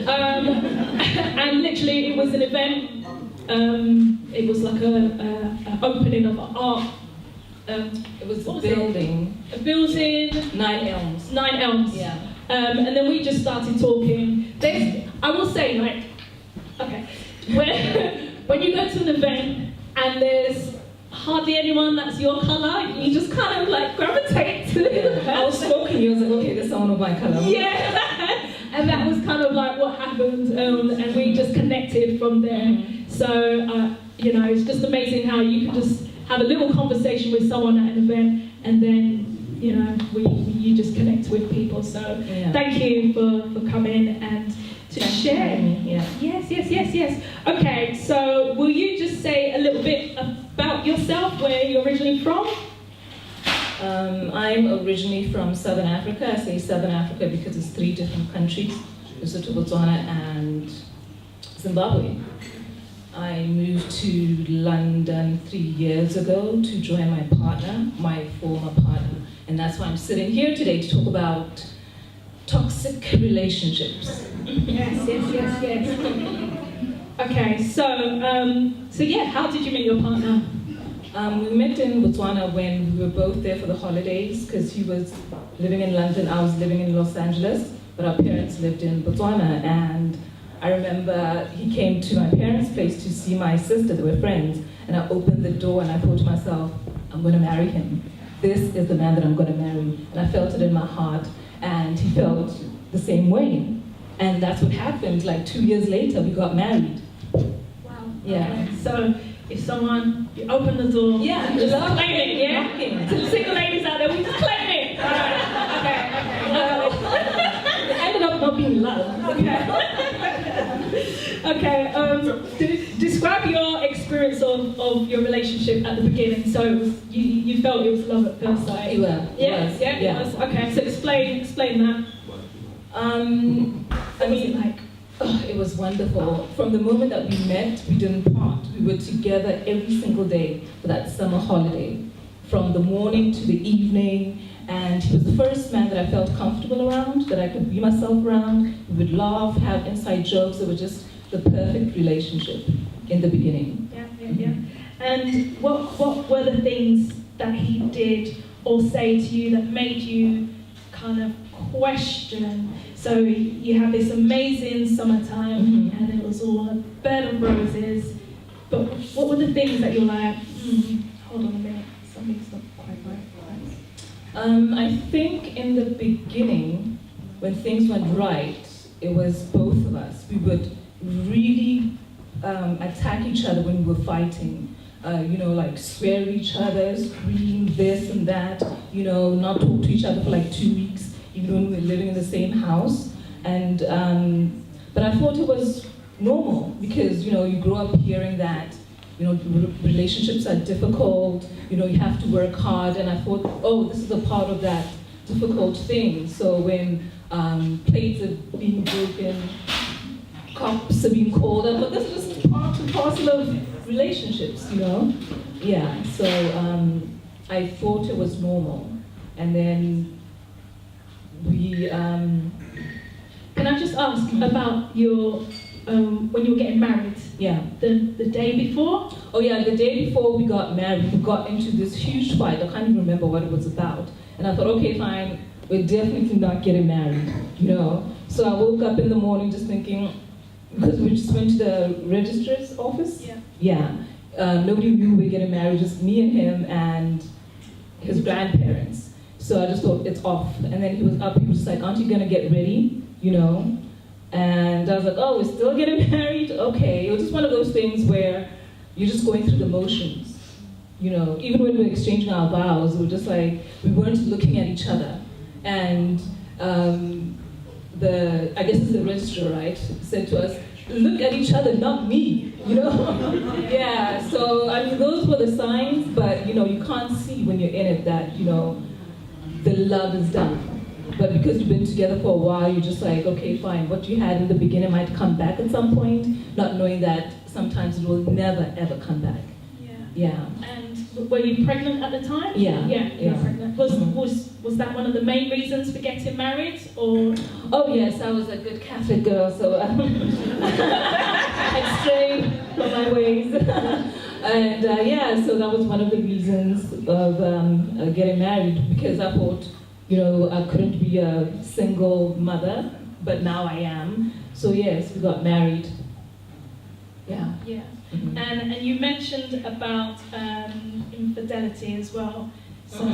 And literally it was an event, it was like a opening of an art, it was a building. A building. 9 Elms. 9 Elms. Yeah. And then we just started talking. I will say, like, okay, when you go to an event and there's hardly anyone that's your colour, you just kind of like gravitate to the I was smoking, you was like, okay, there's someone of my colour. Yeah. And that was kind of like what happened, and we just connected from there. Mm-hmm. So, you know, it's just amazing how you can just have a little conversation with someone at an event, and then, you know, you just connect with people. So thank you for coming and to share. Yeah. Yes. Okay, so will you just say a little bit about yourself, where you're originally from? I'm originally from Southern Africa. I say Southern Africa because it's 3 different countries, Lesotho, Botswana, and Zimbabwe. I moved to London 3 years ago to join my partner, my former partner, and that's why I'm sitting here today to talk about toxic relationships. Yes. Okay, so yeah, how did you meet your partner? We met in Botswana when we were both there for the holidays, because he was living in London, I was living in Los Angeles, but our parents lived in Botswana. And I remember he came to my parents' place to see my sister, they were friends, and I opened the door and I thought to myself, I'm going to marry him. This is the man that I'm going to marry. And I felt it in my heart, and he felt the same way. And that's what happened. Like 2 years later, we got married. Wow. Yeah. Okay. So if you open the door, yeah, just claim it, yeah? To the single ladies out there, we just claim it. All right. Okay. It ended up not being love. Okay. Describe your experience of your relationship at the beginning. So you felt it was love at first sight. Yes. Yeah. It was. Okay. So explain that. I mean, like, it was wonderful. From the moment that we met, we didn't part. We were together every single day for that summer holiday, from the morning to the evening. And he was the first man that I felt comfortable around, that I could be myself around. We would laugh, have inside jokes. It was just the perfect relationship in the beginning. Yeah. And what were the things that he did or say to you that made you kind of question? So you have this amazing summertime, and it was all a bed of roses. But what were the things that you're like, hold on a minute, something's not quite right? I think in the beginning, when things went right, it was both of us. We would really attack each other when we were fighting. Like swear at each other, scream this and that, not talk to each other for like 2 weeks. Even when we were living in the same house. And but I thought it was normal, because you grow up hearing that relationships are difficult, you have to work hard, and I thought, oh, this is a part of that difficult thing. So when plates are being broken, cops are being called, I thought this is just part and parcel of relationships, Yeah, so I thought it was normal. And then we, can I just ask about your, when you were getting married? Yeah. The day before? Oh yeah, the day before we got married, we got into this huge fight. I can't even remember what it was about. And I thought, okay, fine, we're definitely not getting married, So I woke up in the morning just thinking, because we just went to the registrar's office. Yeah. Nobody knew we were getting married, just me and him and his grandparents. So I just thought, it's off. And then he was up, he was just like, aren't you gonna get ready? And I was like, oh, we're still getting married? Okay. It was just one of those things where you're just going through the motions. Even when we were exchanging our vows, we were just like, we weren't looking at each other. And I guess it's the registrar, right, said to us, look at each other, not me, Yeah, so, I mean, those were the signs, but, you can't see when you're in it that, the love is done. But because you've been together for a while, you're just like, okay, fine, what you had in the beginning might come back at some point, not knowing that sometimes it will never, ever come back. Yeah. And Were you pregnant at the time? Yeah. Yeah, you were Yeah. pregnant. Was that one of the main reasons for getting married, or? Oh yes, I was a good Catholic girl, so I strayed from my ways. And yeah, so that was one of the reasons of getting married, because I thought, I couldn't be a single mother, but now I am. So yes, we got married. Yeah. Yeah. Mm-hmm. And you mentioned about infidelity as well. So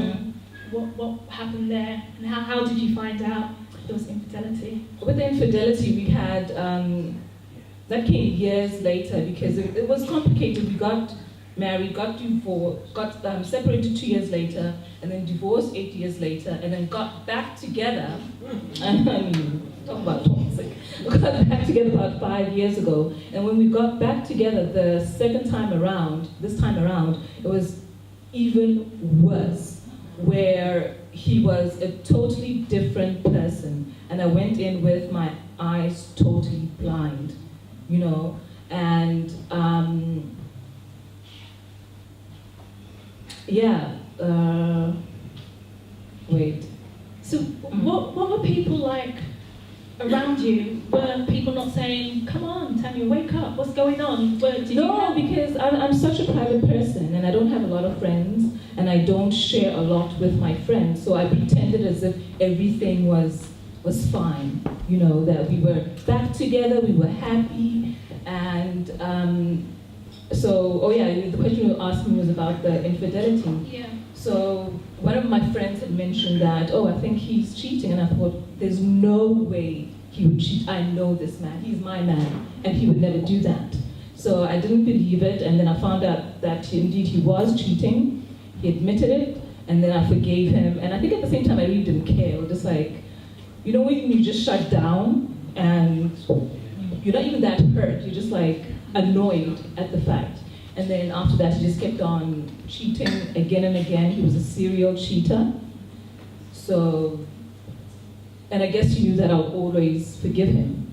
what happened there, and how did you find out there was infidelity? With the infidelity, we had that came years later, because it was complicated. We got married, got divorced, got separated 2 years later, and then divorced 8 years later, and then got back together. Talk about toxic. We got back together about 5 years ago, and when we got back together the second time around, this time around, it was even worse, where he was a totally different person, and I went in with my eyes totally blind, and wait. So what were people like around you? Were people not saying, "Come on, Tanya, wake up, what's going on"? No, because I'm such a private person, and I don't have a lot of friends, and I don't share a lot with my friends, so I pretended as if everything was fine, that we were back together, we were happy, and the question you asked me was about the infidelity. Yeah. So one of my friends had mentioned that, I think he's cheating, and I thought, there's no way he would cheat. I know this man, he's my man, and he would never do that. So I didn't believe it, and then I found out that indeed he was cheating. He admitted it, and then I forgave him, and I think at the same time I really didn't care. I was just like, when you just shut down, and you're not even that hurt, you're just like annoyed at the fact. And then after that, he just kept on cheating again and again. He was a serial cheater. So, and I guess he knew that I'll always forgive him.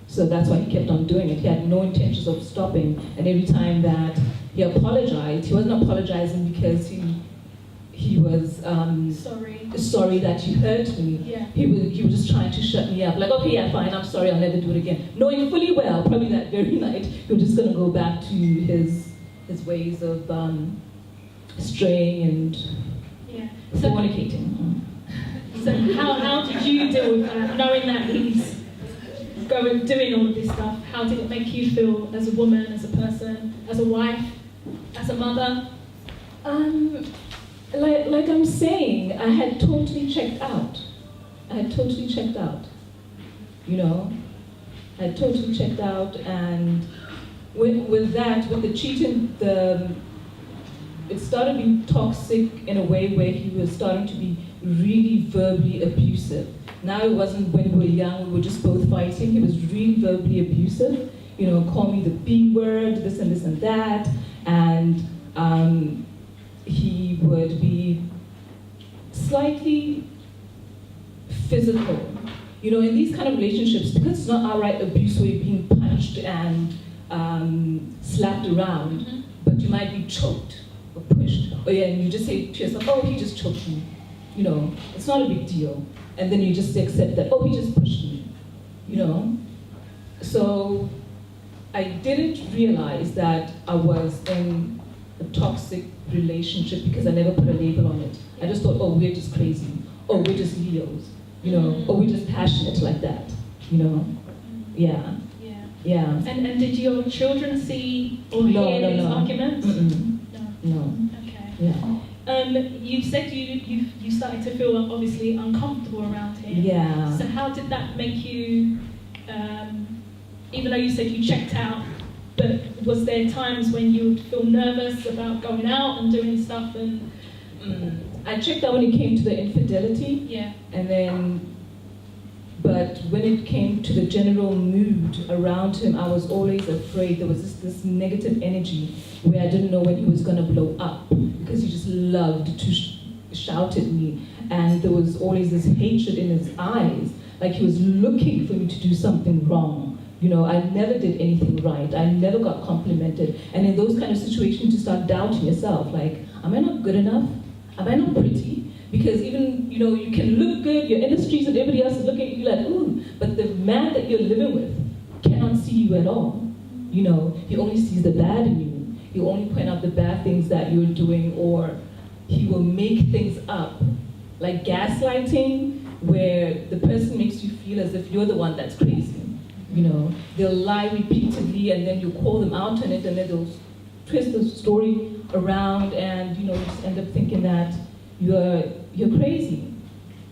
So that's why he kept on doing it. He had no intentions of stopping. And every time that he apologized, he wasn't apologizing because he was sorry that you hurt me. Yeah. He was just trying to shut me up. Like, okay, yeah, fine, I'm sorry, I'll never do it again. Knowing fully well, probably that very night, he was just going to go back to his ways of straying and fornicating. So how did you deal with that, knowing that he's doing all of this stuff? How did it make you feel as a woman, as a person, as a wife, as a mother? Like I'm saying, I had totally checked out. I had totally checked out, and with the cheating, it started being toxic in a way where he was starting to be really verbally abusive. Now it wasn't when we were young, we were just both fighting. He was really verbally abusive, call me the B word, this and this and that, and he would be slightly physical. In these kind of relationships, because it's not outright abuse where you're being punched and slapped around, but you might be choked or pushed. And you just say to yourself, oh, he just choked me. It's not a big deal. And then you just accept that, oh, he just pushed me. So I didn't realize that I was in a toxic relationship because I never put a label on it. I just thought, oh, we're just crazy. Oh, we're just Leos. Or we're just passionate like that. Yeah. And did your children see or hear these arguments? No. Okay. Yeah. You said you started to feel obviously uncomfortable around him. Yeah. So how did that make you? Even though you said you checked out, but was there times when you would feel nervous about going out and doing stuff and? I checked out when it came to the infidelity. Yeah. And then, but when it came to the general mood around him, I was always afraid. There was this negative energy where I didn't know when he was going to blow up, because he just loved to shout at me. And there was always this hatred in his eyes, like he was looking for me to do something wrong. I never did anything right. I never got complimented. And in those kind of situations, you start doubting yourself, like, am I not good enough? Am I not pretty? Because even, you can look good, you're in the streets and everybody else is looking at you like, ooh, but the man that you're living with cannot see you at all. He only sees the bad in you. He will only point out the bad things that you're doing, or he will make things up. Like gaslighting, where the person makes you feel as if you're the one that's crazy. They'll lie repeatedly and then you call them out on it and then they'll twist the story around and you just end up thinking that you're crazy.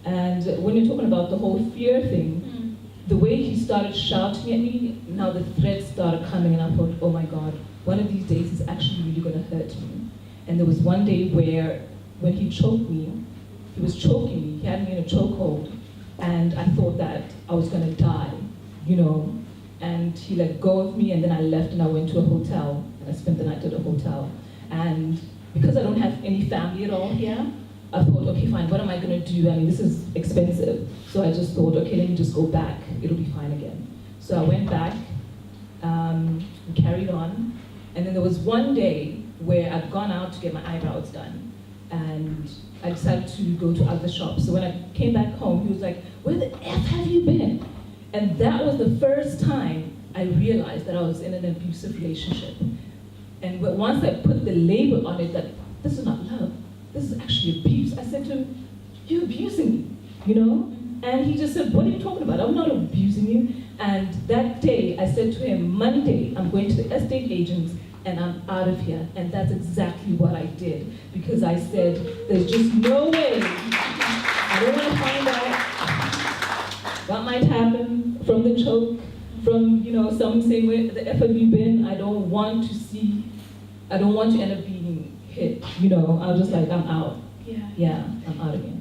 And when you're talking about the whole fear thing, the way he started shouting at me, now the threats started coming and I thought, oh my God, one of these days he's actually really gonna hurt me. And there was one day where when he choked me, he was choking me, he had me in a chokehold, and I thought that I was gonna die, and he let go of me and then I left and I went to a hotel, and I spent the night at a hotel. And because I don't have any family at all here, I thought, okay, fine, what am I gonna do? I mean, this is expensive. So I just thought, okay, let me just go back, it'll be fine again. So I went back, and carried on, and then there was one day where I'd gone out to get my eyebrows done, and I decided to go to other shops. So when I came back home, he was like, where the F have you been? And that was the first time I realized that I was in an abusive relationship. And once I put the label on it that this is not love, this is actually abuse, I said to him, you're abusing me, And he just said, what are you talking about? I'm not abusing you. And that day, I said to him, Monday, I'm going to the estate agents and I'm out of here. And that's exactly what I did. Because I said, there's just no way. I don't want to find out what might happen from the choke, from, someone saying, where the F have you been? I don't want to end up being hit, I was just like, I'm out. Yeah. Yeah, I'm out again.